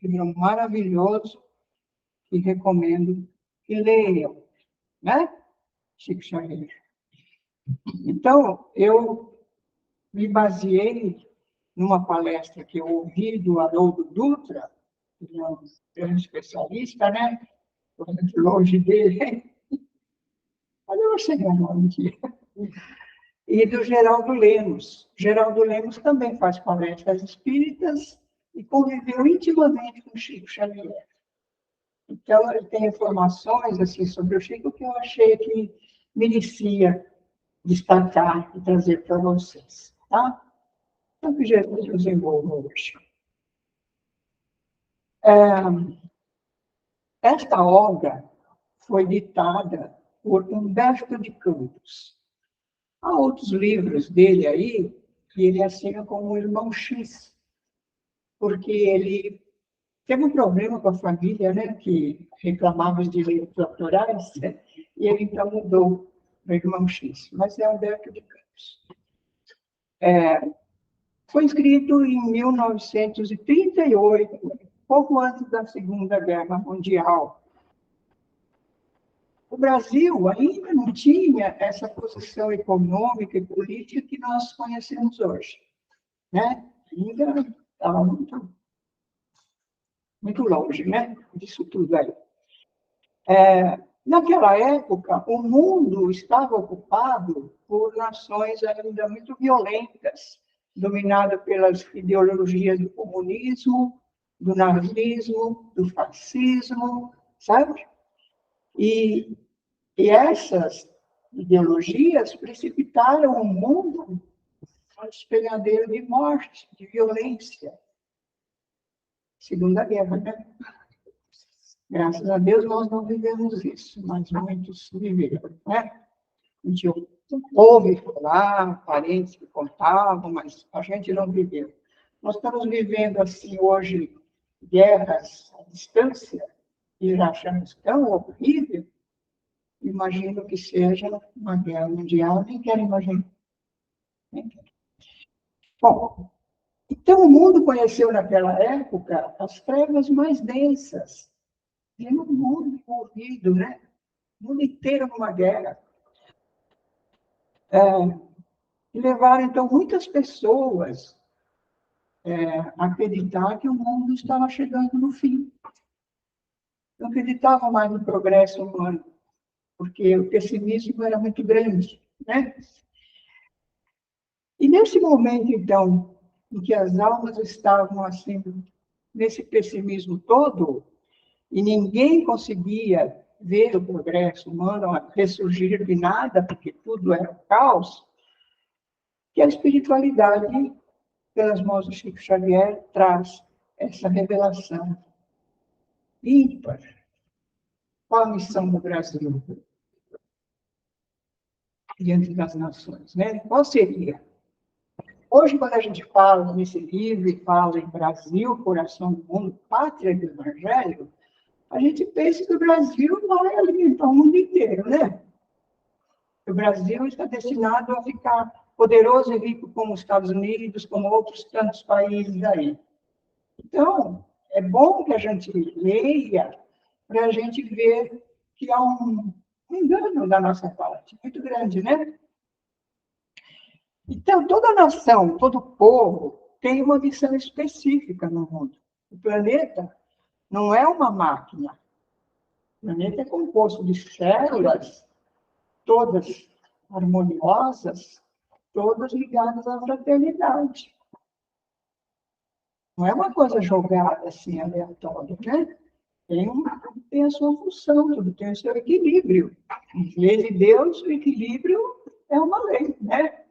livro maravilhoso que recomendo que leiam, né? Chico Xavier. Então, eu me baseei numa palestra que eu ouvi do Haroldo Dutra, que é um grande especialista, né? Estou muito longe dele, mas eu vou chegar lá um dia. E do Geraldo Lemos. Geraldo Lemos também faz palestras espíritas e conviveu intimamente com Chico Xavier. Então, ele tem informações assim, sobre o Chico que eu achei que merecia destacar e trazer para vocês. Tá? Então, que Jesus nos envolva hoje. Esta obra foi ditada por Humberto de Campos. Há outros livros dele aí que ele assina como o Irmão X, porque ele teve um problema com a família, né, que reclamava os direitos autorais, né, e ele então mudou para o Irmão X, mas é Humberto de Campos. Foi escrito em 1938, pouco antes da Segunda Guerra Mundial. O Brasil ainda não tinha essa posição econômica e política que nós conhecemos hoje, né? Ainda estava muito longe, né, disso tudo aí. Naquela época, o mundo estava ocupado por nações ainda muito violentas, dominadas pelas ideologias do comunismo, do nazismo, do fascismo, sabe? E essas ideologias precipitaram o mundo a despenhadeiro de morte, de violência. Segunda Guerra, né? Graças a Deus nós não vivemos isso, mas muitos viveram, né? A gente ouve falar, parentes que contavam, mas a gente não viveu. Nós estamos vivendo, assim, hoje, guerras à distância, e já achamos tão horrível. Imagino que seja uma guerra mundial, nem quero imaginar. Bom, então o mundo conheceu naquela época as trevas mais densas, e um mundo envolvido, né? O mundo inteiro numa guerra. E levaram, então, muitas pessoas a acreditar que o mundo estava chegando no fim. Não acreditavam mais no progresso humano, porque o pessimismo era muito grande, né? E nesse momento, então, em que as almas estavam, assim, nesse pessimismo todo, e ninguém conseguia ver o progresso humano ressurgir de nada, porque tudo era caos, que a espiritualidade, pelas mãos do Chico Xavier, traz essa revelação ímpar. Qual a missão do Brasil diante das nações, né? Qual seria? Hoje, quando a gente fala nesse livro, e fala em Brasil, coração do mundo, pátria do Evangelho, a gente pensa que o Brasil vai alimentar o mundo inteiro, né? O Brasil está destinado a ficar poderoso e rico como os Estados Unidos, como outros tantos países aí. Então, é bom que a gente leia para a gente ver que há um engano da nossa parte, muito grande, né? Então, toda nação, todo povo tem uma missão específica no mundo. O planeta não é uma máquina. O planeta é composto de células, todas harmoniosas, todas ligadas à fraternidade. Não é uma coisa jogada assim, aleatória, né? Tem a sua função, tudo tem o seu equilíbrio. Lei de Deus, o equilíbrio é uma lei, né?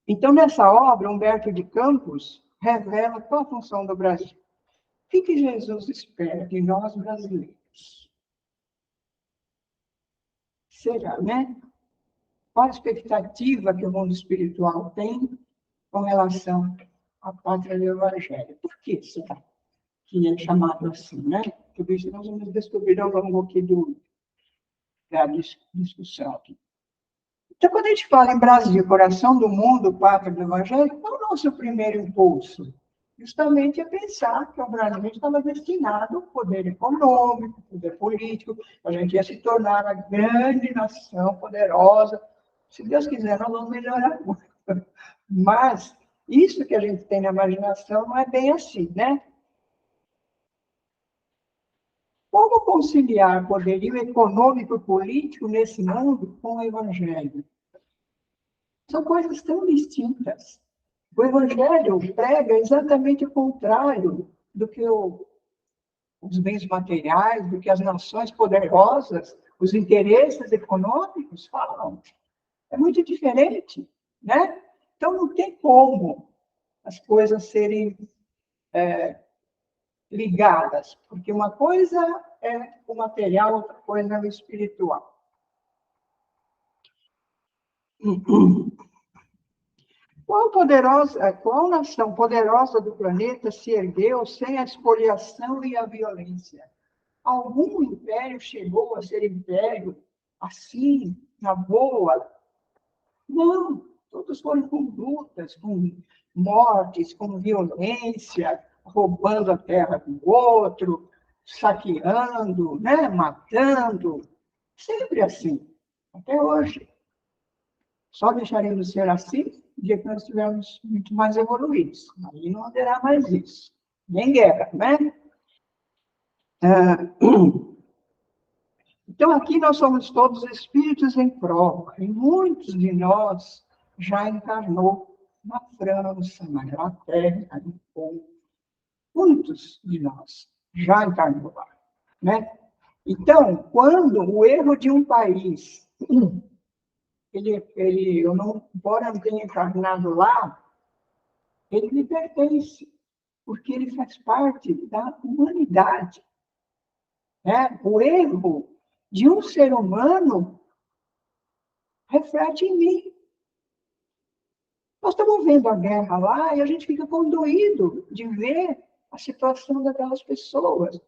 Então, nessa obra, Humberto de Campos revela qual a função do Brasil. O que Jesus espera de nós brasileiros? Será, né? Qual a expectativa que o mundo espiritual tem com relação à pátria do Evangelho? Por que será que é chamado assim, né? Tudo isso nós vamos descobrir ao longo aqui da discussão aqui. Então, quando a gente fala em Brasil, coração do mundo, pátria do Evangelho, qual é o nosso primeiro impulso? justamente a pensar que o Brasil estava destinado ao poder econômico, poder político, a gente ia se tornar uma grande nação poderosa. Se Deus quiser, nós vamos melhorar muito. Mas isso que a gente tem na imaginação não é bem assim, né? Como conciliar poderio econômico e político nesse mundo com o Evangelho? São coisas tão distintas. O Evangelho prega exatamente o contrário do que os bens materiais, do que as nações poderosas, os interesses econômicos falam. É muito diferente, né? Então, não tem como as coisas serem ligadas, porque uma coisa é o material, outra coisa é o espiritual. Qual nação poderosa do planeta se ergueu sem a espoliação e a violência? Algum império chegou a ser império assim, na boa? Não, todos foram com lutas, com mortes, com violência, roubando a terra do outro, saqueando, né? Matando. Sempre assim, até hoje. Só deixaremos de ser assim no dia que nós estivermos muito mais evoluídos. Aí não haverá mais isso. Nem guerra, né? Então, aqui nós somos todos espíritos em prova, e muitos de nós já encarnou na França, na Inglaterra, no Congo. Muitos de nós já encarnou lá, né? Então, quando o erro de um país, eu não, embora não tenha encarnado lá, ele me pertence, porque ele faz parte da humanidade, né? O erro de um ser humano reflete em mim. Nós estamos vendo a guerra lá e a gente fica condoído de ver a situação daquelas pessoas.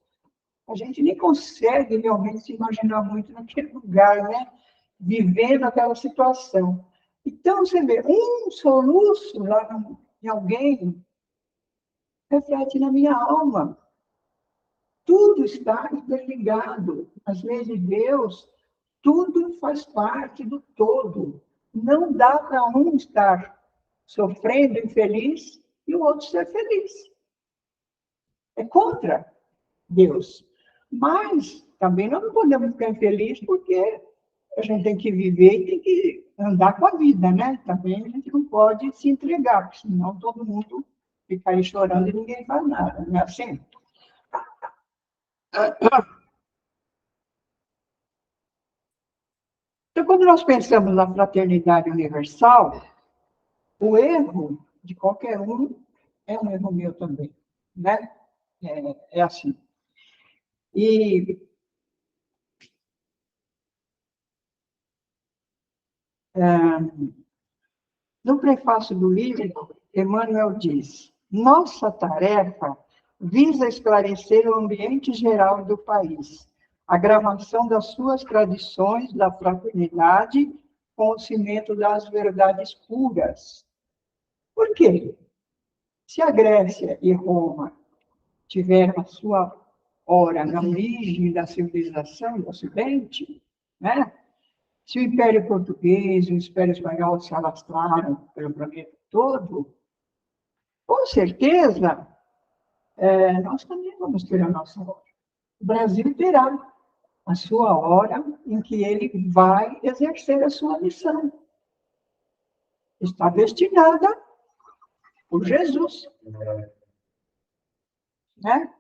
A gente nem consegue realmente se imaginar muito naquele lugar, né? Vivendo aquela situação. Então, você vê, um soluço lá em alguém reflete na minha alma. Tudo está interligado. As leis de Deus, tudo faz parte do todo. Não dá para um estar sofrendo, infeliz, e o outro ser feliz. É contra Deus. Mas também nós não podemos ficar infelizes porque a gente tem que viver e tem que andar com a vida, né? Também a gente não pode se entregar, porque senão todo mundo fica aí chorando e ninguém faz nada, não é assim? Então, quando nós pensamos na fraternidade universal, o erro de qualquer um é um erro meu também, né? É assim. E no prefácio do livro, Emmanuel diz: nossa tarefa visa esclarecer o ambiente geral do país, a gravação das suas tradições da fraternidade com o cimento das verdades puras. Por quê? Se a Grécia e Roma tiveram a sua hora na origem da civilização do Ocidente, né? Se o Império Português e o Império Espanhol se alastraram pelo planeta todo, com certeza nós também vamos ter a nossa hora. O Brasil terá a sua hora em que ele vai exercer a sua missão. Está destinada por Jesus, né?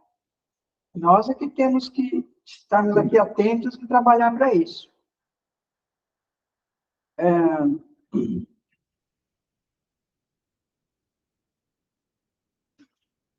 Nós é que temos que estarmos aqui atentos e trabalhar para isso.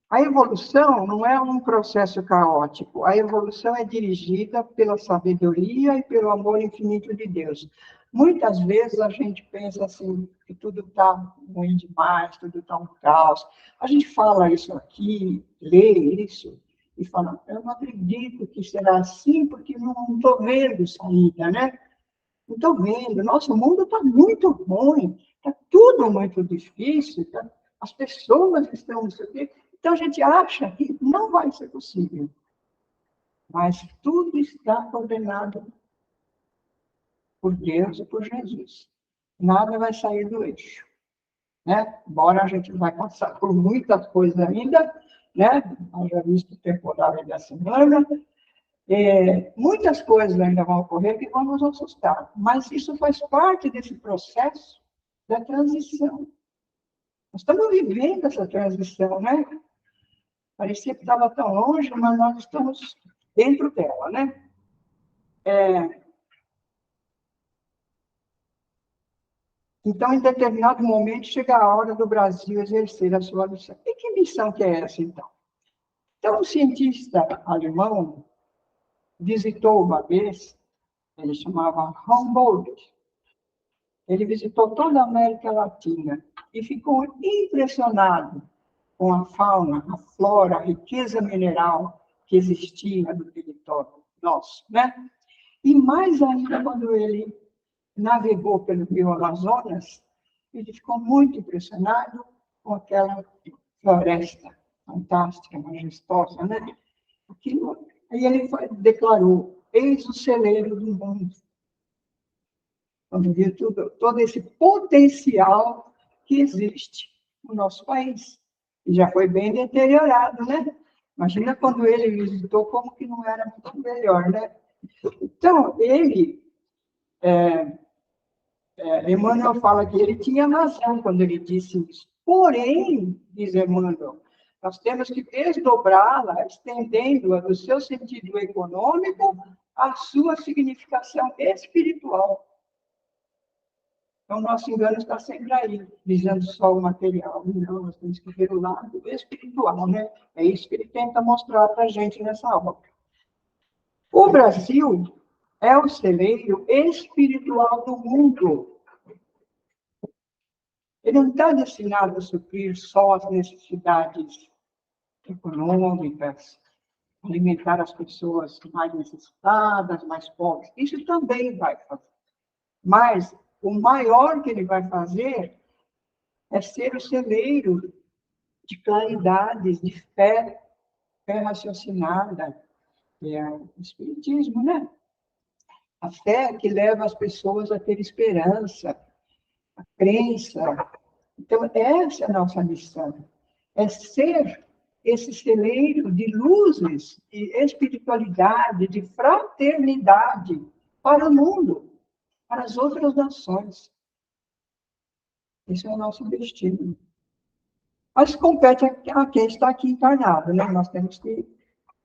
A evolução não é um processo caótico. A evolução é dirigida pela sabedoria e pelo amor infinito de Deus. Muitas vezes a gente pensa assim, que tudo está ruim demais, tudo está um caos. A gente fala isso aqui, lê isso, e fala, eu não acredito que será assim, porque não estou vendo saída, né? Não estou vendo. Nosso mundo está muito ruim, está tudo muito difícil, tá? As pessoas estão, não sei o quê. Então, a gente acha que não vai ser possível. Mas tudo está coordenado por Deus e por Jesus. Nada vai sair do eixo. Né? Embora a gente vai passar por muitas coisas ainda, né? Já visto o temporário da semana, muitas coisas ainda vão ocorrer que vão nos assustar, mas isso faz parte desse processo da transição. Nós estamos vivendo essa transição, né? Parecia que estava tão longe, mas nós estamos dentro dela, né? Então, em determinado momento, chega a hora do Brasil exercer a sua missão. E que missão que é essa, então? Então, um cientista alemão visitou uma vez, ele chamava Humboldt, ele visitou toda a América Latina e ficou impressionado com a fauna, a flora, a riqueza mineral que existia no território nosso, né? E mais ainda, quando ele navegou pelo Rio Amazonas, ele ficou muito impressionado com aquela floresta fantástica, majestosa, né? Aquilo, aí ele declarou: eis o celeiro do mundo. Quando viu todo esse potencial que existe no nosso país. E já foi bem deteriorado, né? Imagina quando ele visitou, como que não era muito melhor, né? Então, Emmanuel fala que ele tinha razão quando ele disse isso. Porém, diz Emmanuel, nós temos que desdobrá-la, estendendo-a do seu sentido econômico à sua significação espiritual. Então, o nosso engano está sempre aí, visando só o material. Não, nós temos que ver o lado espiritual, né? É isso que ele tenta mostrar para a gente nessa obra. O Brasil é o celeiro espiritual do mundo. Ele não está destinado a suprir só as necessidades econômicas, alimentar as pessoas mais necessitadas, mais pobres. Isso também vai fazer. Mas o maior que ele vai fazer é ser o celeiro de claridades, de fé raciocinada, que é o Espiritismo, né? A fé que leva as pessoas a ter esperança, a crença. Então, essa é a nossa missão. É ser esse celeiro de luzes, de espiritualidade, de fraternidade para o mundo, para as outras nações. Esse é o nosso destino. Mas compete a quem está aqui encarnado, né? Nós temos que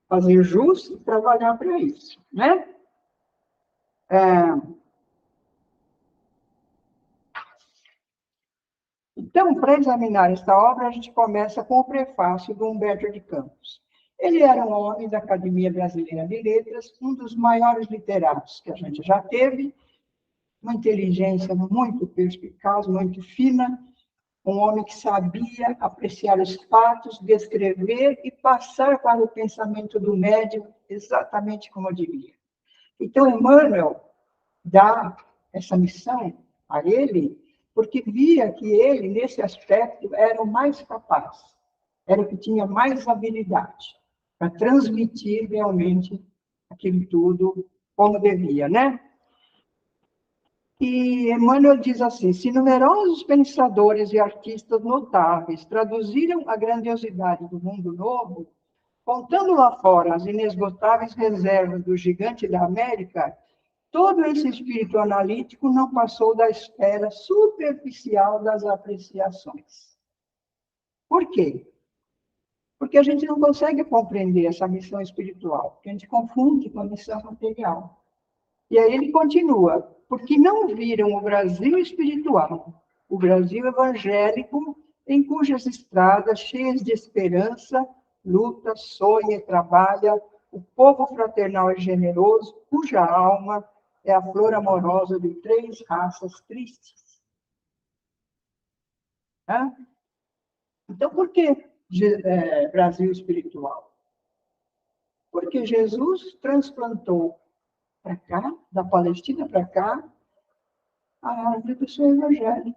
fazer jus e trabalhar para isso, né? Então, para examinar esta obra, a gente começa com o prefácio do Humberto de Campos. Ele era um homem da Academia Brasileira de Letras, um dos maiores literatos que a gente já teve, uma inteligência muito perspicaz, muito fina, um homem que sabia apreciar os fatos, descrever e passar para o pensamento do médium exatamente como devia. Então, Emmanuel dá essa missão a ele, porque via que ele, nesse aspecto, era o mais capaz, era o que tinha mais habilidade para transmitir realmente aquilo tudo como devia, né? E Emmanuel diz assim: se numerosos pensadores e artistas notáveis traduziram a grandiosidade do mundo novo, contando lá fora as inesgotáveis reservas do gigante da América, todo esse espírito analítico não passou da esfera superficial das apreciações. Por quê? Porque a gente não consegue compreender essa missão espiritual, porque a gente confunde com a missão material. E aí ele continua, porque não viram o Brasil espiritual, o Brasil evangélico, em cujas estradas, cheias de esperança, luta, sonha e trabalha, o povo fraternal e generoso, cuja alma é a flor amorosa de 3 raças tristes. Então, por que Brasil espiritual? Porque Jesus transplantou para cá, da Palestina para cá, a árvore do seu evangelho.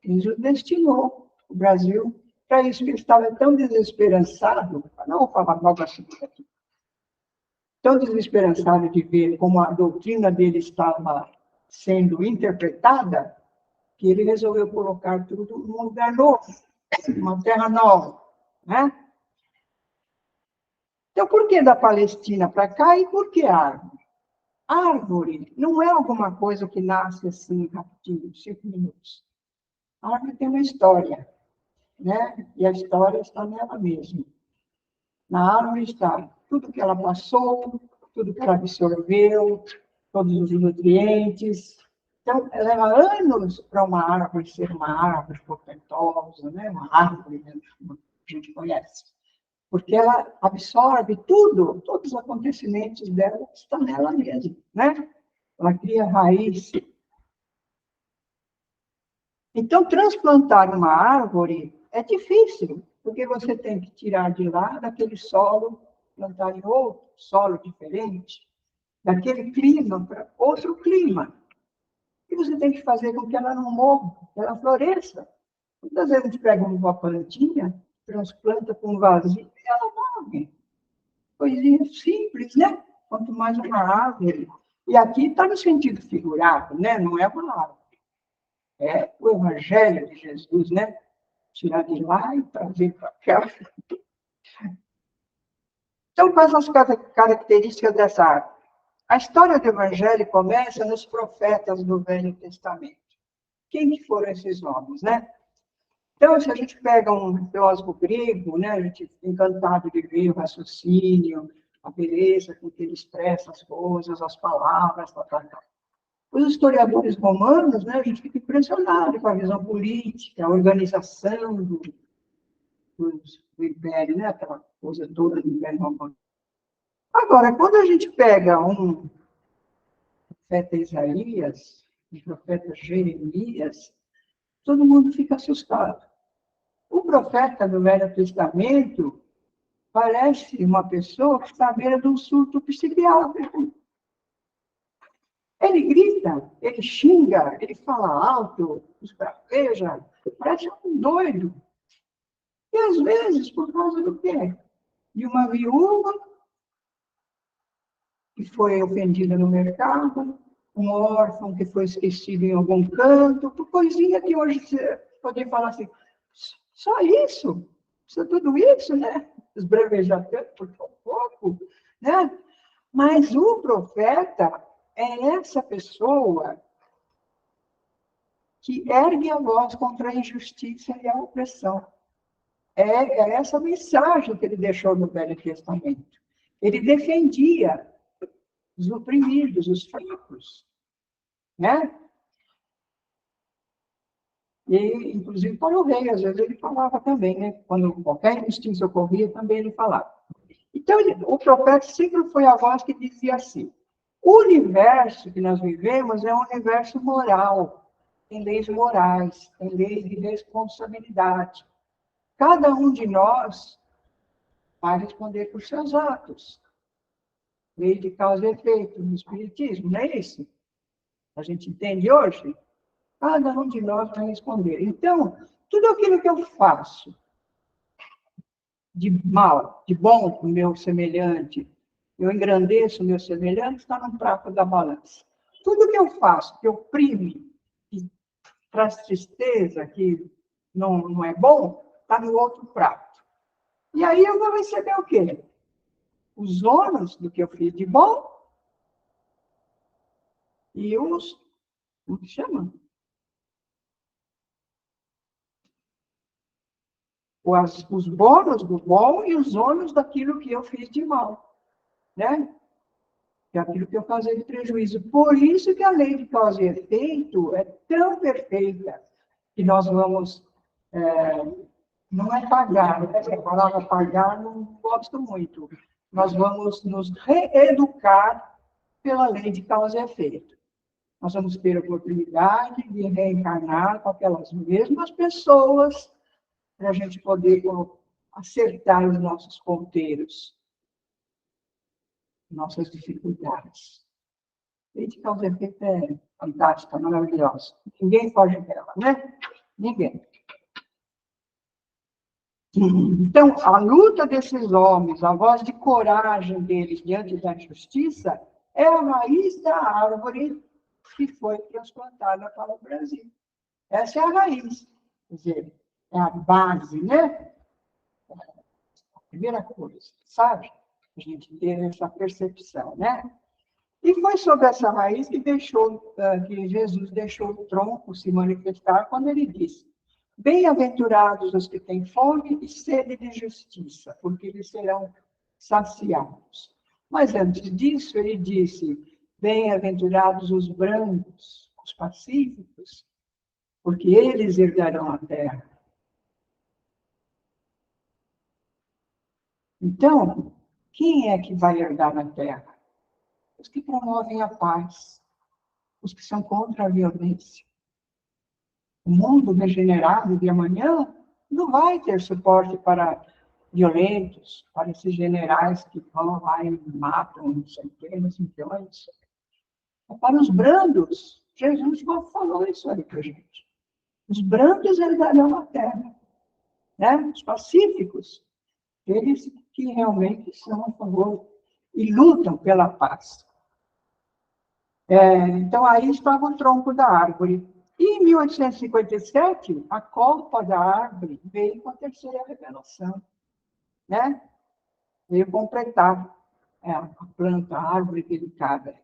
Ele destinou o Brasil Para isso, ele estava tão desesperançado, não vou falar mal da cidade aqui, tão desesperançado de ver como a doutrina dele estava sendo interpretada, que ele resolveu colocar tudo num lugar novo, uma terra nova, né? Então, por que da Palestina para cá e por que árvore? Árvore não é alguma coisa que nasce assim, rapidinho, 5 minutos. A árvore tem uma história, né? E a história está nela mesma. Na árvore está tudo que ela passou, tudo que ela absorveu, todos os nutrientes. Então, leva anos para uma árvore ser uma árvore portentosa, né? Uma árvore, né? Como a gente conhece. Porque ela absorve tudo, todos os acontecimentos dela estão nela mesma, né? Ela cria raiz. Então, transplantar uma árvore é difícil, porque você tem que tirar de lá, daquele solo, plantar em outro solo diferente, daquele clima para outro clima. E você tem que fazer com que ela não morra, que ela floresça. Muitas vezes a gente pega uma plantinha, transplanta com um vasinho e ela morre. Coisinha simples, né? Quanto mais uma árvore. E aqui está no sentido figurado, né? Não é uma árvore. É o Evangelho de Jesus, né? Tirar de lá e trazer para cá. Então, quais as características dessa árvore? A história do Evangelho começa nos profetas do Velho Testamento. Quem que foram esses homens, né? Então, se a gente pega um filósofo grego, né, a gente fica encantado de ver o raciocínio, a beleza com que ele expressa as coisas, as palavras, tal, tal, tal. Os historiadores romanos, né, a gente fica impressionado com a visão política, a organização do Império, né, aquela coisa toda do Império Romano. Agora, quando a gente pega um profeta Isaías, um profeta Jeremias, todo mundo fica assustado. O profeta do Velho Testamento parece uma pessoa que está à beira de um surto psiquiátrico. Ele grita, ele xinga, ele fala alto, esbraveja, parece um doido. E às vezes, por causa do quê? De uma viúva que foi ofendida no mercado, um órfão que foi esquecido em algum canto, por coisinha que hoje você pode falar assim, só isso? Só tudo isso, né? Esbravejar tanto por tão pouco, né? Mas o profeta é essa pessoa que ergue a voz contra a injustiça e a opressão. É essa mensagem que ele deixou no Velho Testamento. Ele defendia os oprimidos, os fracos, né? E, inclusive, para o rei, às vezes ele falava também, né? Quando qualquer injustiça ocorria, também ele falava. Então, o profeta sempre foi a voz que dizia assim, o universo que nós vivemos é um universo moral, tem leis morais, tem leis de responsabilidade. Cada um de nós vai responder por seus atos. Lei de causa e efeito no Espiritismo, não é isso? A gente entende hoje? Cada um de nós vai responder. Então, tudo aquilo que eu faço de mal, de bom para o meu semelhante, eu engrandeço o meu semelhante, está no prato da balança. Tudo que eu faço, que oprime, que traz tristeza, que não é bom, está no outro prato. E aí eu vou receber o quê? Os ônus do que eu fiz de bom e os, como que chama? Os bônus do bom e os ônus daquilo que eu fiz de mal, né? Que é aquilo que eu causei de prejuízo. Por isso que a lei de causa e efeito é tão perfeita que nós vamos, não é pagar, né? A palavra pagar não gosto muito. Nós vamos nos reeducar pela lei de causa e efeito. Nós vamos ter a oportunidade de reencarnar com aquelas mesmas pessoas para a gente poder acertar os nossos ponteiros, nossas dificuldades. A lei de causa e efeito é fantástica, maravilhosa. Ninguém foge dela, né? Ninguém. Então, a luta desses homens, a voz de coragem deles diante da injustiça, é a raiz da árvore que foi transplantada para o Brasil. Essa é a raiz, quer dizer, é a base, né? A primeira coisa, sabe? A gente ter essa percepção, né? E foi sobre essa raiz que Jesus deixou o tronco se manifestar quando ele disse: bem-aventurados os que têm fome e sede de justiça, porque eles serão saciados. Mas antes disso, ele disse: bem-aventurados os brandos, os pacíficos, porque eles herdarão a terra. Então, quem é que vai herdar a terra? Os que promovem a paz, os que são contra a violência. O mundo regenerado de amanhã não vai ter suporte para violentos, para esses generais que vão lá e matam centenas, milhões. É para os brandos. Jesus falou isso aí para a gente. Os brandos herdarão a terra. Né? Os pacíficos, eles que realmente são a favor e lutam pela paz. Então, aí estava o tronco da árvore. E em 1857, a copa da árvore veio com a terceira revelação, né? Veio completar a planta, a árvore delicada.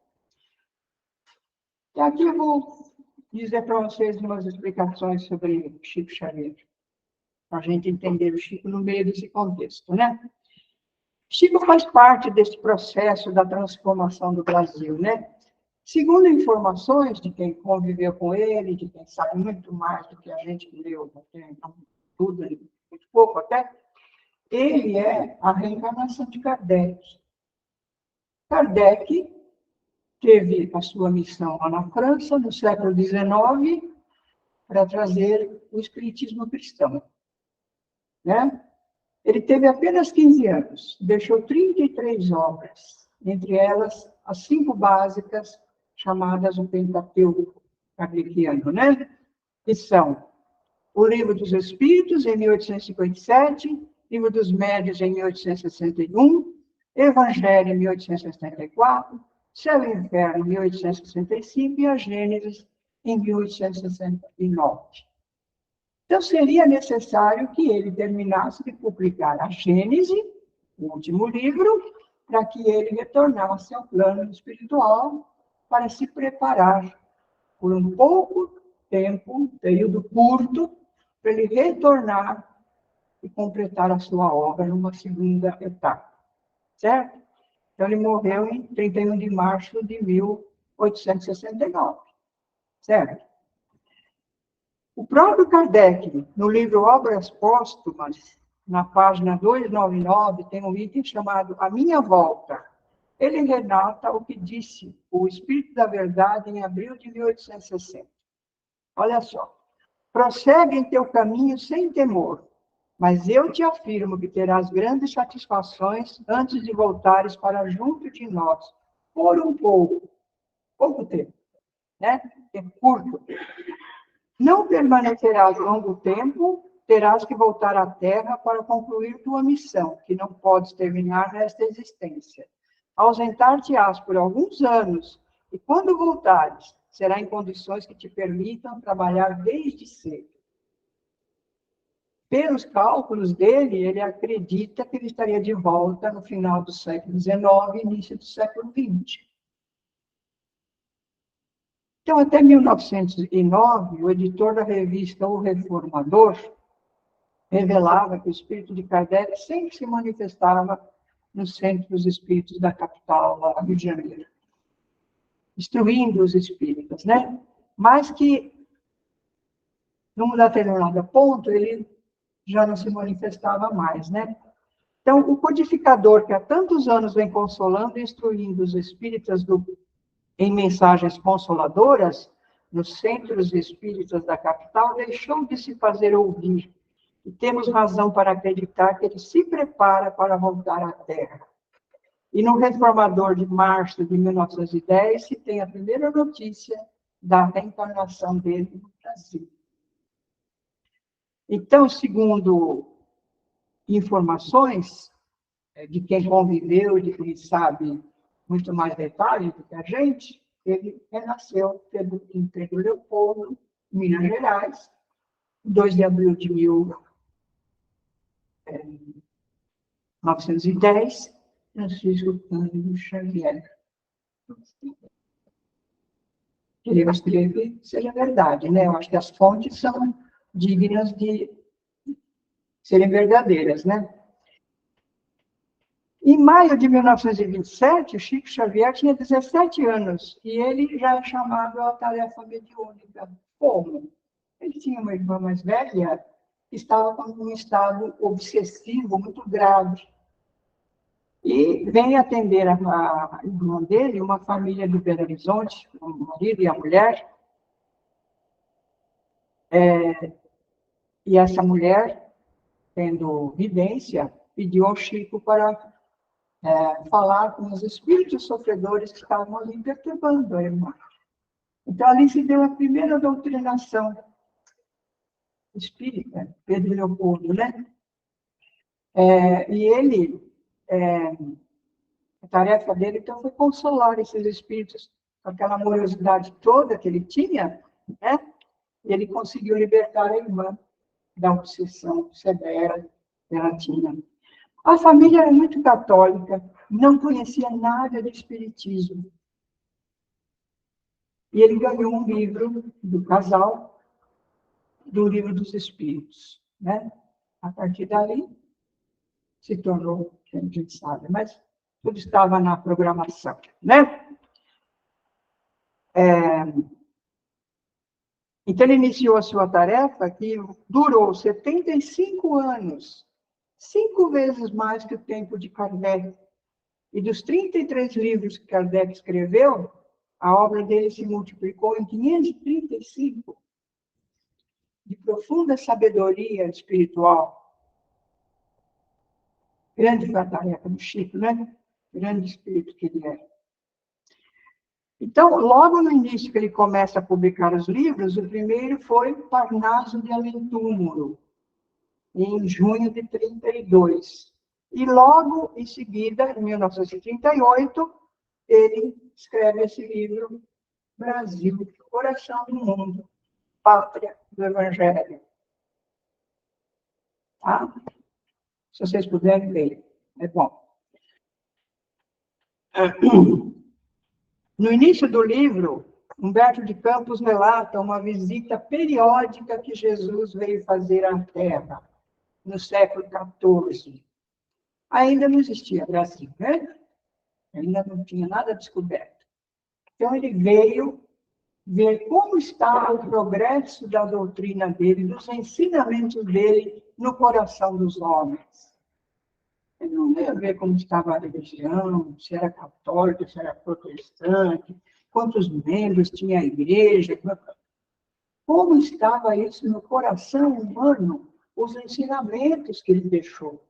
E aqui eu vou dizer para vocês umas explicações sobre Chico Xavier, para a gente entender o Chico no meio desse contexto, né? Chico faz parte desse processo da transformação do Brasil, né? Segundo informações de quem conviveu com ele, de quem sabe muito mais do que a gente que leu, tudo, muito pouco até, ele é a reencarnação de Kardec. Kardec teve a sua missão lá na França, no século XIX, para trazer o espiritismo cristão. Né? Ele teve apenas 15 anos, deixou 33 obras, entre elas as 5 básicas, chamadas o Pentateuco kardeciano, né? Que são o Livro dos Espíritos, em 1857, Livro dos Médiuns, em 1861, Evangelho, em 1864, Céu e Inferno, em 1865, e a Gênesis, em 1869. Então, seria necessário que ele terminasse de publicar a Gênese, o último livro, para que ele retornasse ao plano espiritual para se preparar por um pouco tempo, um período curto, para ele retornar e completar a sua obra numa segunda etapa. Certo? Então, ele morreu em 31 de março de 1869. Certo? O próprio Kardec, no livro Obras Póstumas, na página 299, tem um item chamado A Minha Volta. Ele relata o que disse o Espírito da Verdade em abril de 1860. Olha só. Prossegue em teu caminho sem temor, mas eu te afirmo que terás grandes satisfações antes de voltares para junto de nós, por um pouco tempo, né? Tempo curto. Não permanecerás longo tempo, terás que voltar à Terra para concluir tua missão, que não podes terminar nesta existência. Ausentar-te-ás por alguns anos, e quando voltares, será em condições que te permitam trabalhar desde cedo. Pelos cálculos dele, ele acredita que ele estaria de volta no final do século XIX e início do século XX. Então, até 1909, o editor da revista O Reformador revelava que o espírito de Kardec sempre se manifestava no centro dos espíritos da capital, lá no Rio de Janeiro, instruindo os espíritas, né? Mas que, num determinado ponto, ele já não se manifestava mais, né? Então, o codificador que há tantos anos vem consolando e instruindo os espíritas em mensagens consoladoras, nos centros espíritas da capital, deixou de se fazer ouvir. E temos razão para acreditar que ele se prepara para voltar à Terra. E no Reformador de março de 1910, se tem a primeira notícia da reencarnação dele no Brasil. Então, segundo informações de quem conviveu, de quem sabe muito mais detalhes do que a gente, ele renasceu em Pedro Leopoldo, Minas Gerais, 2 de abril de 1910, Francisco Cândido Xavier. Que eu escrevi seja verdade, né? Eu acho que as fontes são dignas de serem verdadeiras, né? Em maio de 1927, o Chico Xavier tinha 17 anos e ele já é chamado à tarefa mediúnica. Como? Ele tinha uma irmã mais velha que estava com um estado obsessivo muito grave. E vem atender a irmã dele, uma família de Belo Horizonte, o marido e a mulher. E essa mulher, tendo vidência, pediu ao Chico para falar com os espíritos sofredores que estavam ali perturbando a irmã. Então, ali se deu a primeira doutrinação espírita, Pedro Leopoldo, né? E ele, a tarefa dele, então, foi consolar esses espíritos com aquela amorosidade toda que ele tinha, né? E ele conseguiu libertar a irmã da obsessão severa que ela tinha. A família era muito católica, não conhecia nada de espiritismo. E ele ganhou um livro do casal, do Livro dos Espíritos, né? A partir dali, se tornou, a gente sabe, mas tudo estava na programação, né? Então, ele iniciou a sua tarefa, que durou 75 anos, 5 vezes mais que o tempo de Kardec. E dos 33 livros que Kardec escreveu, a obra dele se multiplicou em 535, de profunda sabedoria espiritual. Grande foi a tarefa do Chico, né? Grande espírito que ele é. Então, logo no início que ele começa a publicar os livros, o primeiro foi Parnaso de Além-Túmulo, em junho de 32. E logo em seguida, em 1938, ele escreve esse livro, Brasil, Coração do Mundo, Pátria do Evangelho. Tá? Se vocês puderem ler, é bom. No início do livro, Humberto de Campos relata uma visita periódica que Jesus veio fazer à Terra, no século XIV. Ainda não existia Brasil, né? Ainda não tinha nada descoberto. Então, ele veio ver como está o progresso da doutrina dele, dos ensinamentos dele no coração dos homens. Ele não veio ver como estava a religião, se era católico, se era protestante, quantos membros tinha a igreja, como estava isso no coração humano, os ensinamentos que ele deixou.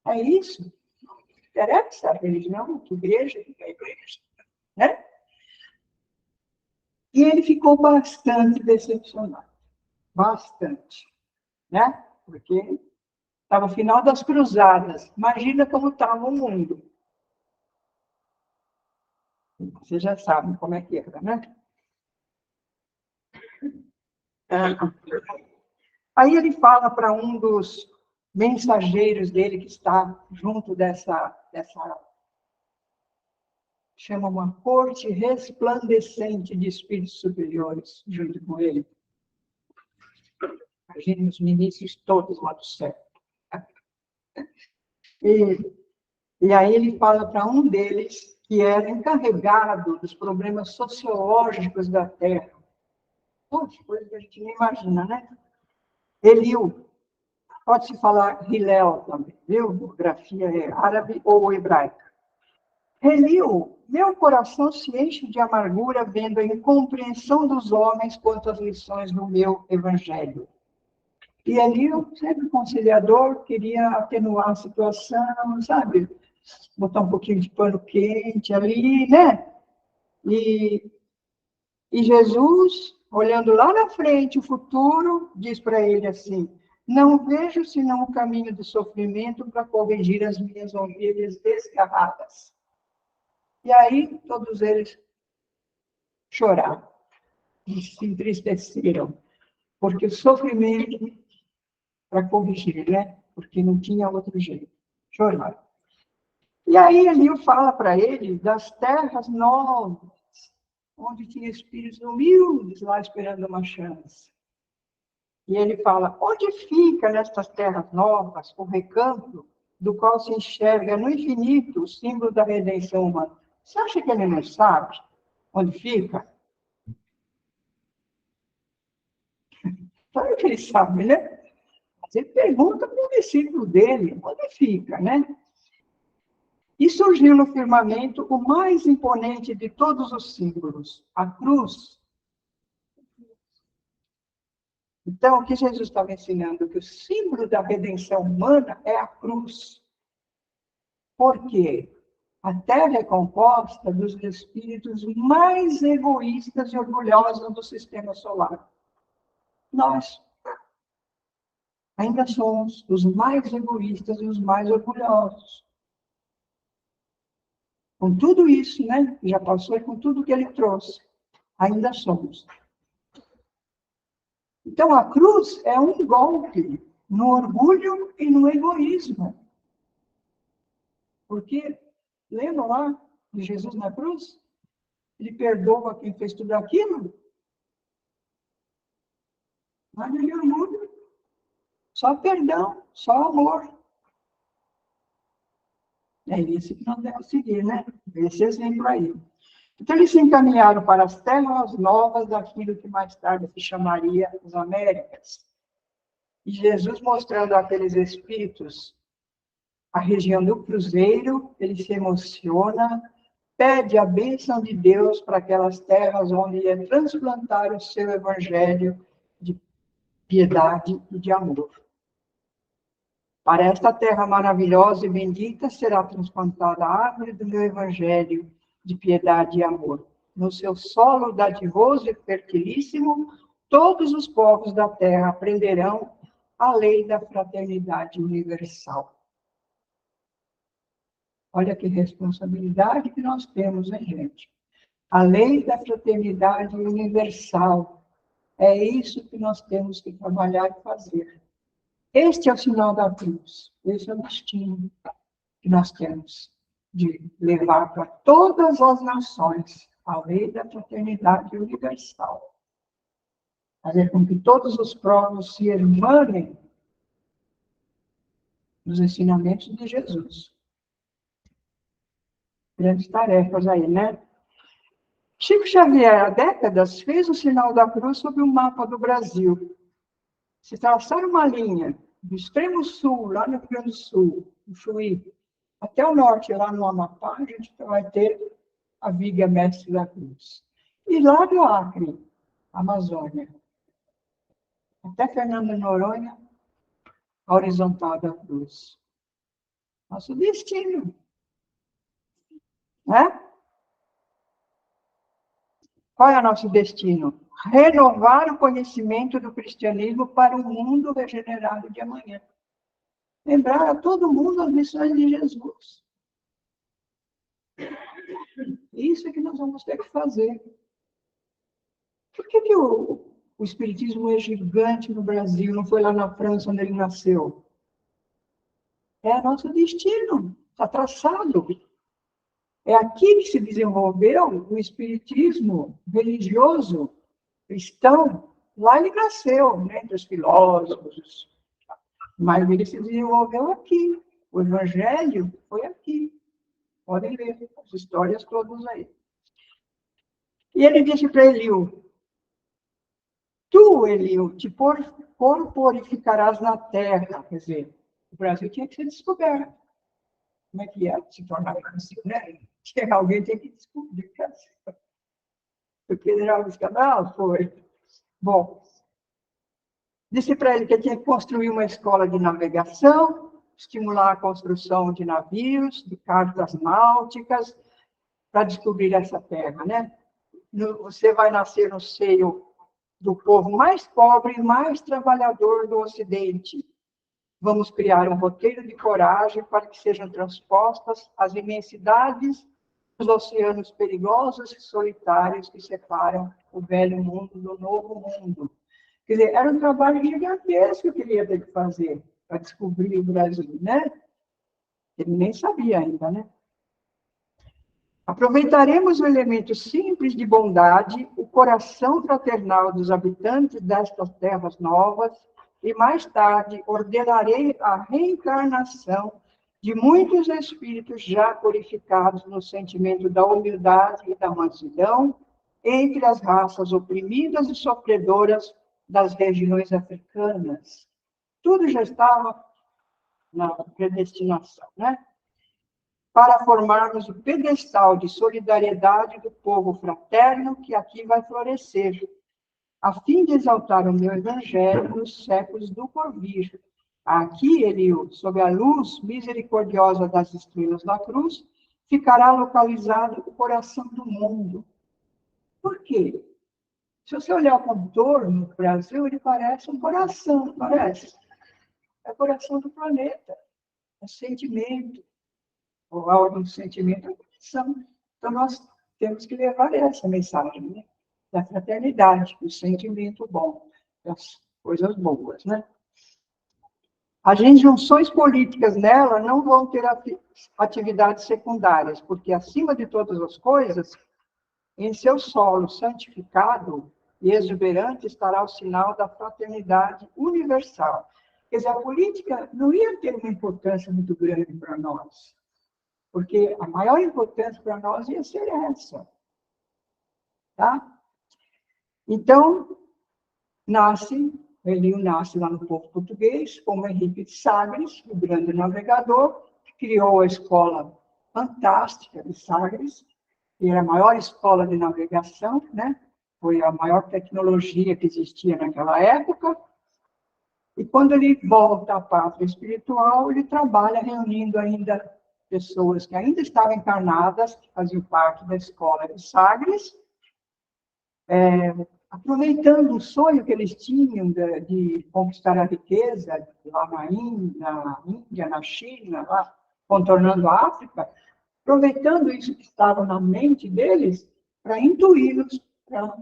É isso. Interessa a religião, que igreja, que é a igreja, né? E ele ficou bastante decepcionado. Bastante. Né? Porque estava o final das cruzadas. Imagina como estava o mundo. Vocês já sabem como é que era, né? Aí ele fala para um dos mensageiros dele que está junto dessa chama uma corte resplandecente de espíritos superiores junto com ele. Imaginem os ministros todos lá do céu. E aí ele fala para um deles que era encarregado dos problemas sociológicos da Terra. Poxa, coisa que a gente nem imagina, né? Eliu, pode-se falar Hillel também, viu? Grafia é árabe ou hebraica. Eliu, meu coração se enche de amargura vendo a incompreensão dos homens quanto às lições do meu evangelho. E Eliu, sempre conciliador, queria atenuar a situação, sabe? Botar um pouquinho de pano quente ali, né? E Jesus, olhando lá na frente, o futuro, diz para ele assim: Não vejo senão o caminho do sofrimento para corrigir as minhas ovelhas desgarradas. E aí, todos eles choraram e se entristeceram, porque o sofrimento para corrigir, né? Porque não tinha outro jeito. Choraram. E aí, Eliú fala para ele das terras novas, onde tinha espíritos humildes lá esperando uma chance. E ele fala, onde fica nestas terras novas o recanto do qual se enxerga no infinito o símbolo da redenção humana? Você acha que ele não sabe onde fica? Claro que ele sabe, né? Mas ele pergunta para o discípulo dele, onde fica, né? E surgiu no firmamento o mais imponente de todos os símbolos, a cruz. Então, o que Jesus estava ensinando? Que o símbolo da redenção humana é a cruz. Por quê? A Terra é composta dos espíritos mais egoístas e orgulhosos do sistema solar. Nós ainda somos os mais egoístas e os mais orgulhosos. Com tudo isso, né? Já passou e com tudo que ele trouxe, ainda somos. Então, a cruz é um golpe no orgulho e no egoísmo. Porque, lembra lá de Jesus na cruz? Ele perdoa quem fez tudo aquilo? Nada de orgulho. Só perdão, só amor. É isso que nós devemos seguir, né? Esse exemplo aí. Então, eles se encaminharam para as terras novas daquilo que mais tarde se chamaria as Américas. E Jesus, mostrando àqueles espíritos a região do Cruzeiro, ele se emociona, pede a bênção de Deus para aquelas terras onde ia transplantar o seu evangelho de piedade e de amor. Para esta terra maravilhosa e bendita será transplantada a árvore do meu evangelho de piedade e amor. No seu solo dadivoso e fertilíssimo, todos os povos da terra aprenderão a lei da fraternidade universal. Olha que responsabilidade que nós temos, hein, gente? A lei da fraternidade universal. É isso que nós temos que trabalhar e fazer. Este é o sinal da cruz. Esse é o destino que nós temos de levar para todas as nações a lei da fraternidade universal. Fazer com que todos os povos se irmanem nos ensinamentos de Jesus. Grandes tarefas aí, né? Chico Xavier, há décadas, fez o sinal da cruz sobre o mapa do Brasil. Se traçar uma linha do extremo sul, lá no Rio Grande do Sul, no Chuí, até o norte, lá no Amapá, a gente vai ter a viga mestre da cruz. E lá do Acre, Amazônia, até Fernando de Noronha, a horizontal da cruz. Nosso destino. Né? Qual é o nosso destino? Renovar o conhecimento do cristianismo para o mundo regenerado de amanhã. Lembrar a todo mundo as missões de Jesus. Isso é que nós vamos ter que fazer. Por que o Espiritismo é gigante no Brasil, não foi lá na França onde ele nasceu? É nosso destino, está traçado. É aqui que se desenvolveu o Espiritismo religioso, cristão. Lá ele nasceu, né, entre os filósofos. Mas ele se desenvolveu aqui. O Evangelho foi aqui. Podem ver as histórias todas aí. E ele disse para Eliú, tu, Eliú, te corporificarás na terra. Quer dizer, o Brasil tinha que ser descoberto. Como é que é se tornar Brasil, né? Que alguém tem que descobrir. O general Luiz Cabral foi. Bom, disse para ele que ele tinha que construir uma escola de navegação, estimular a construção de navios, de cartas náuticas, para descobrir essa terra, né? Você vai nascer no seio do povo mais pobre e mais trabalhador do Ocidente. Vamos criar um roteiro de coragem para que sejam transpostas as imensidades dos oceanos perigosos e solitários que separam o velho mundo do novo mundo. Quer dizer, era um trabalho gigantesco que ele ia ter que fazer para descobrir o Brasil, né? Ele nem sabia ainda, né? Aproveitaremos o elemento simples de bondade, o coração fraternal dos habitantes destas terras novas, e mais tarde ordenarei a reencarnação de muitos espíritos já purificados no sentimento da humildade e da mansidão entre as raças oprimidas e sofredoras das regiões africanas. Tudo já estava na predestinação, né? Para formarmos o pedestal de solidariedade do povo fraterno que aqui vai florescer, a fim de exaltar o meu evangelho nos séculos do porvir. Aqui, Eliú, sob a luz misericordiosa das estrelas da cruz, ficará localizado o coração do mundo. Por quê? Se você olhar o contorno do Brasil, ele parece um coração, não parece? É o coração do planeta, é sentimento, ou a ordem do sentimento é a coração. Então, nós temos que levar essa mensagem, né? Da fraternidade, do sentimento bom, das coisas boas, né? As injunções políticas nela não vão ter atividades secundárias, porque, acima de todas as coisas, em seu solo santificado e exuberante estará o sinal da fraternidade universal. Quer dizer, a política não ia ter uma importância muito grande para nós, porque a maior importância para nós ia ser essa. Tá? Então, Eliú nasce lá no povo português, como Henrique de Sagres, o grande navegador, que criou a escola fantástica de Sagres, que era a maior escola de navegação, né? Foi a maior tecnologia que existia naquela época. E quando ele volta à pátria espiritual, ele trabalha reunindo ainda pessoas que ainda estavam encarnadas, que faziam parte da escola de Sagres, aproveitando o sonho que eles tinham de conquistar a riqueza lá na Índia, na China, lá, contornando a África, aproveitando isso que estava na mente deles para intuí-los para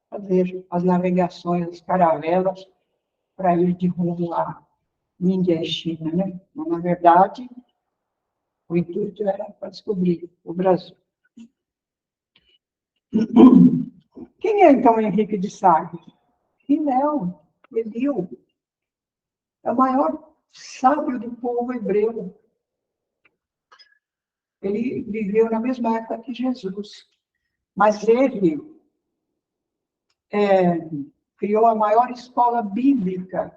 fazer as navegações, as caravelas, para ir de rumo à Índia e China, né? Mas, na verdade, o intuito era para descobrir o Brasil. Quem é, então, Henrique de Sagres? Eliú, é o maior sábio do povo hebreu. Ele viveu na mesma época que Jesus, mas ele criou a maior escola bíblica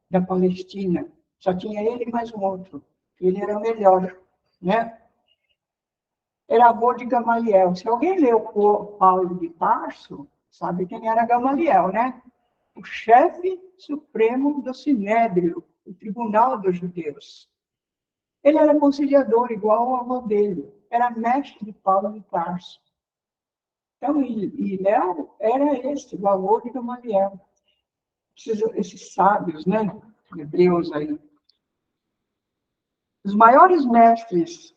da Palestina. Só tinha ele e mais um outro. Ele era o melhor, né? Era avô de Gamaliel. Se alguém leu Paulo de Tarso, sabe quem era Gamaliel, né? O chefe supremo do Sinédrio, o tribunal dos judeus. Ele era conciliador, igual ao avô dele. Era mestre de Paulo de Tarso. Então, Léo era esse, o avô de Gamaliel. Esses sábios, né? Hebreus aí. Os maiores mestres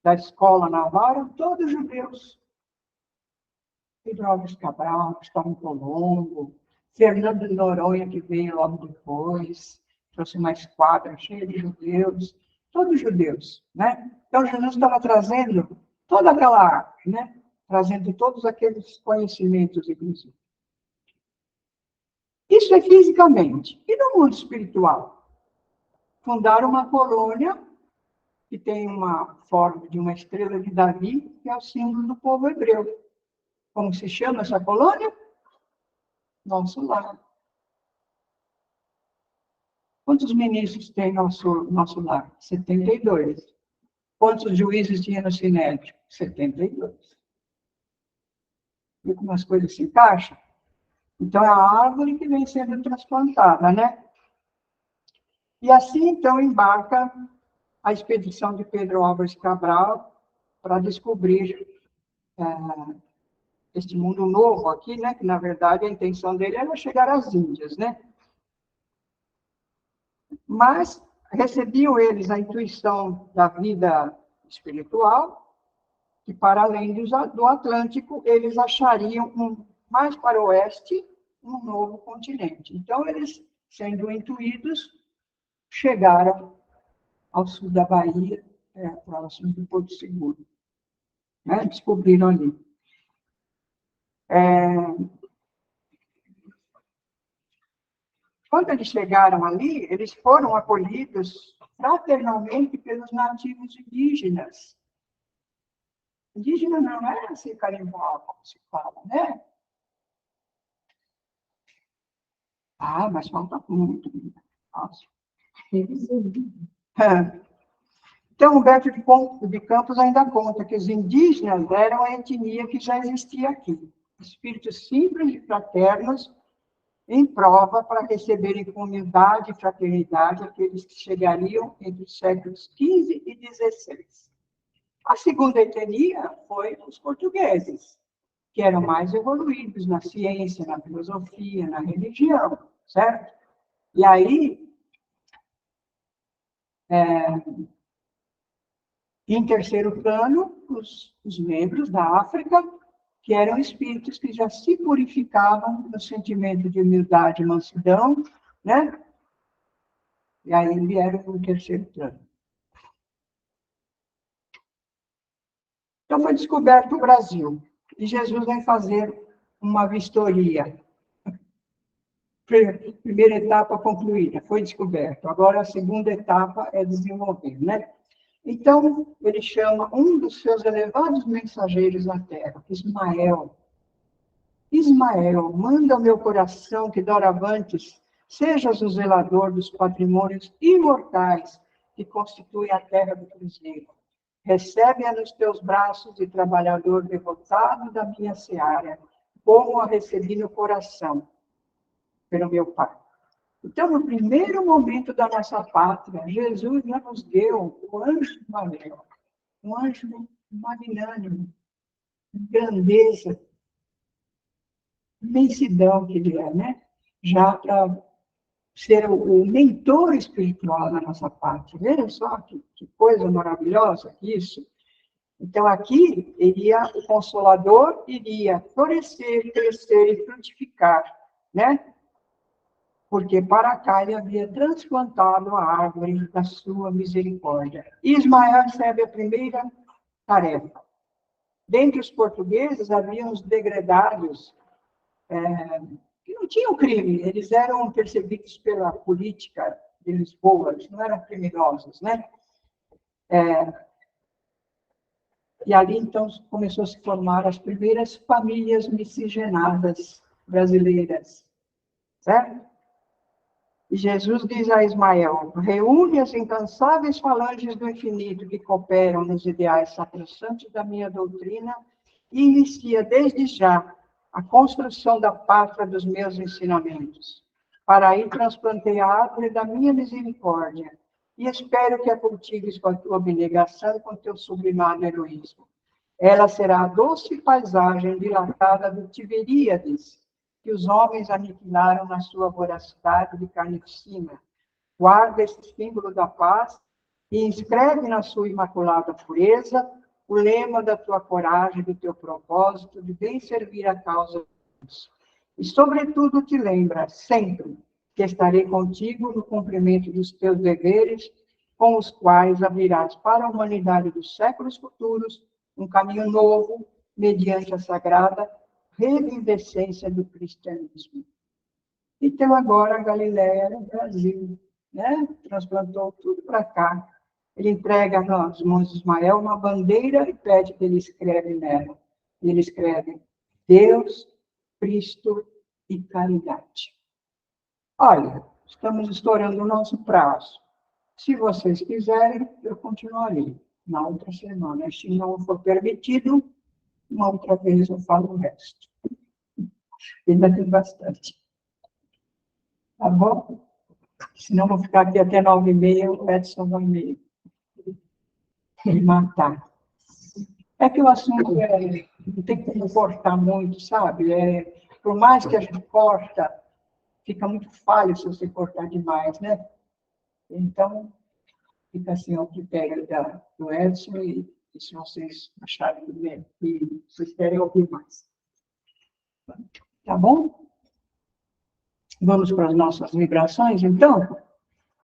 da escola naval eram todos judeus. Pedro Álvares Cabral, Cristóvão Colombo, Fernando de Noronha, que veio logo depois, trouxe uma esquadra cheia de judeus, todos judeus, né? Então, Jesus estava trazendo toda aquela arte, né? Trazendo todos aqueles conhecimentos, inclusive. Isso é fisicamente. E no mundo espiritual? Fundaram uma colônia que tem uma forma de uma estrela de Davi, que é o símbolo do povo hebreu. Como se chama essa colônia? Nosso lar. Quantos ministros tem nosso lar? 72. Quantos juízes tinha no Sinédrio? 72. E como as coisas se encaixam? Então, é a árvore que vem sendo transplantada, né? E assim, então, embarca a expedição de Pedro Álvares Cabral para descobrir este mundo novo aqui, né? Que, na verdade, a intenção dele era chegar às Índias, né? Mas recebiam eles a intuição da vida espiritual, que para além do Atlântico, eles achariam mais para o oeste um novo continente. Então, eles, sendo intuídos, chegaram ao sul da Bahia, próximo de Porto Seguro. Né? Descobriram ali. Quando eles chegaram ali, eles foram acolhidos fraternalmente pelos nativos indígenas. Indígena não é assim carimbó, como se fala, né? Ah, mas falta muito. Nossa. Então, Humberto de Campos ainda conta que os indígenas eram a etnia que já existia aqui. Espíritos simples e fraternos em prova para receberem com humildade e fraternidade aqueles que chegariam entre os séculos XV e XVI. A segunda etnia foi os portugueses, que eram mais evoluídos na ciência, na filosofia, na religião, certo? E aí, em terceiro plano, os membros da África, que eram espíritos que já se purificavam no sentimento de humildade e mansidão, né? E aí vieram no terceiro plano. Então, foi descoberto o Brasil. E Jesus vai fazer uma vistoria. Primeira etapa concluída, foi descoberto. Agora, a segunda etapa é desenvolver, né? Então, ele chama um dos seus elevados mensageiros na Terra, Ismael. Ismael, manda ao meu coração que doravantes sejas o zelador dos patrimônios imortais que constituem a terra do Cruzeiro. Recebe-a nos teus braços, e trabalhador devotado da minha seara, como a recebi no coração, pelo meu Pai. Então, no primeiro momento da nossa pátria, Jesus já nos deu o anjo Manuel, um anjo magnânimo, grandeza, imensidão que ele é, né? Já para ser o mentor espiritual da nossa pátria. Veja só que coisa maravilhosa isso. Então, aqui, o Consolador iria florescer, crescer e frutificar, né? Porque para cá ele havia transplantado a árvore da sua misericórdia. Ismael recebe a primeira tarefa. Dentre os portugueses, havia uns degredados que não tinham crime, eles eram perseguidos pela política de Lisboa, eles não eram criminosos, né? E ali, então, começou a se formar as primeiras famílias miscigenadas brasileiras, certo? E Jesus diz a Ismael, reúne as incansáveis falanges do infinito que cooperam nos ideais sacrossantos da minha doutrina e inicia desde já a construção da pátria dos meus ensinamentos. Para aí transplantei a árvore da minha misericórdia e espero que a cultives com a tua abnegação e com o teu sublimado heroísmo. Ela será a doce paisagem dilatada do Tiberíades, que os homens aniquilaram na sua voracidade de carnificina. Guarda esse símbolo da paz e inscreve na sua imaculada pureza o lema da tua coragem, do teu propósito, de bem servir a causa de Deus. E, sobretudo, te lembra sempre que estarei contigo no cumprimento dos teus deveres, com os quais abrirás para a humanidade dos séculos futuros um caminho novo, mediante a sagrada revivescência do cristianismo. Então, agora, a Galileia era o Brasil, né? Transplantou tudo para cá. Ele entrega aos irmãos de Ismael uma bandeira e pede que ele escreve nela. E ele escreve Deus, Cristo e caridade. Olha, estamos estourando o nosso prazo. Se vocês quiserem, eu continuarei na outra semana. Se não for permitido, uma outra vez eu falo o resto. Ainda tem bastante. Tá bom? Senão vou ficar aqui até 9h30, o Edson vai me matar. É que o assunto não tem como cortar muito, sabe? Por mais que a gente corta, fica muito falho se você cortar demais, né? Então, fica assim ao critério do Edson e se vocês acharem que vocês querem ouvir mais. Tá bom? Vamos para as nossas vibrações, então?